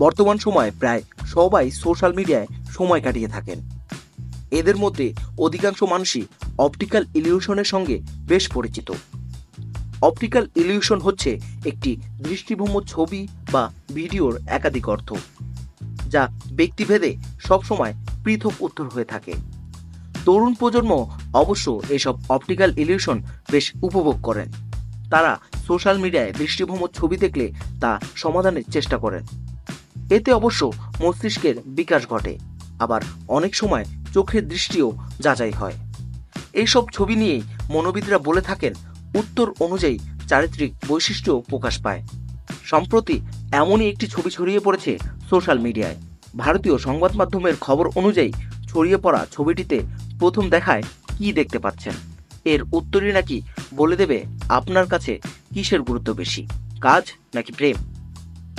বর্তমান সময়ে প্রায় সবাই সোশ্যাল মিডিয়ায় সময় কাটিয়ে থাকেন। এদের মধ্যে অধিকাংশ মানুষই অপটিক্যাল ইলিউশনের সঙ্গে বেশ পরিচিত। অপটিক্যাল ইলিউশন হচ্ছে একটি দৃষ্টিভ্রম ছবি বা ভিডিওর একাধিক অর্থ, যা ব্যক্তিভেদে সবসময় পৃথক উত্তর হয়ে থাকে। তরুণ প্রজন্ম অবশ্য এসব অপটিক্যাল ইলিউশন বেশ উপভোগ করেন। তারা সোশ্যাল মিডিয়ায় দৃষ্টিভ্রম ছবি দেখলে তা সমাধানের চেষ্টা করেন। এতে অবশ্য মস্তিষ্কের বিকাশ ঘটে, আবার অনেক সময় চোখের দৃষ্টিও যাচাই হয়। এইসব ছবি নিয়েই মনোবিদরা বলে থাকেন উত্তর অনুযায়ী চারিত্রিক বৈশিষ্ট্য প্রকাশ পায়। সম্প্রতি এমনই একটি ছবি ছড়িয়ে পড়েছে সোশ্যাল মিডিয়ায়। ভারতীয় সংবাদ মাধ্যমের খবর অনুযায়ী ছড়িয়ে পড়া ছবিটিতে প্রথম দেখায় কি দেখতে পাচ্ছেন, এর উত্তরই নাকি বলে দেবে আপনার কাছে কিসের গুরুত্ব বেশি, কাজ নাকি প্রেম।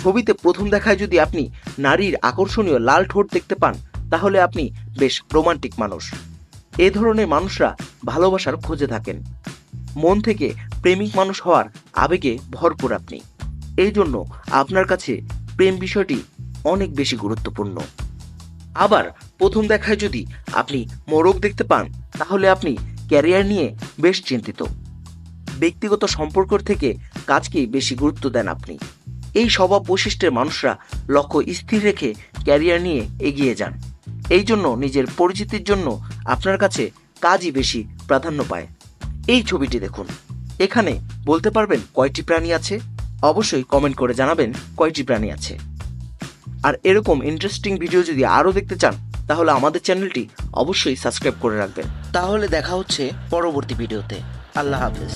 ছবিতে প্রথম দেখায় যদি আপনি নারীর আকর্ষণীয় লাল ঠোঁট দেখতে পান, তাহলে আপনি বেশ রোমান্টিক মানুষ। এ ধরনের মানুষরা ভালোবাসার খোঁজে থাকেন। মন থেকে প্রেমিক মানুষ হওয়ার আবেগে ভরপুর আপনি। এই জন্য আপনার কাছে প্রেম বিষয়টি অনেক বেশি গুরুত্বপূর্ণ। আবার প্রথম দেখায় যদি আপনি মোরগ দেখতে পান, তাহলে আপনি ক্যারিয়ার নিয়ে বেশ চিন্তিত। ব্যক্তিগত সম্পর্ক থেকে কাজকেই বেশি গুরুত্ব দেন আপনি। এই স্বভাব বৈশিষ্ট্যের মানুষরা লক্ষ্য স্থির রেখে ক্যারিয়ার নিয়ে এগিয়ে যান। এই জন্য নিজের পরিচিতির জন্য আপনার কাছে কাজই বেশি প্রাধান্য পায়। এই ছবিটি দেখুন, এখানে বলতে পারবেন কয়টি প্রাণী আছে? অবশ্যই কমেন্ট করে জানাবেন কয়টি প্রাণী আছে। আর এরকম ইন্টারেস্টিং ভিডিও যদি আরও দেখতে চান, তাহলে আমাদের চ্যানেলটি অবশ্যই সাবস্ক্রাইব করে রাখবেন। তাহলে দেখা হচ্ছে পরবর্তী ভিডিওতে। আল্লাহ হাফেজ।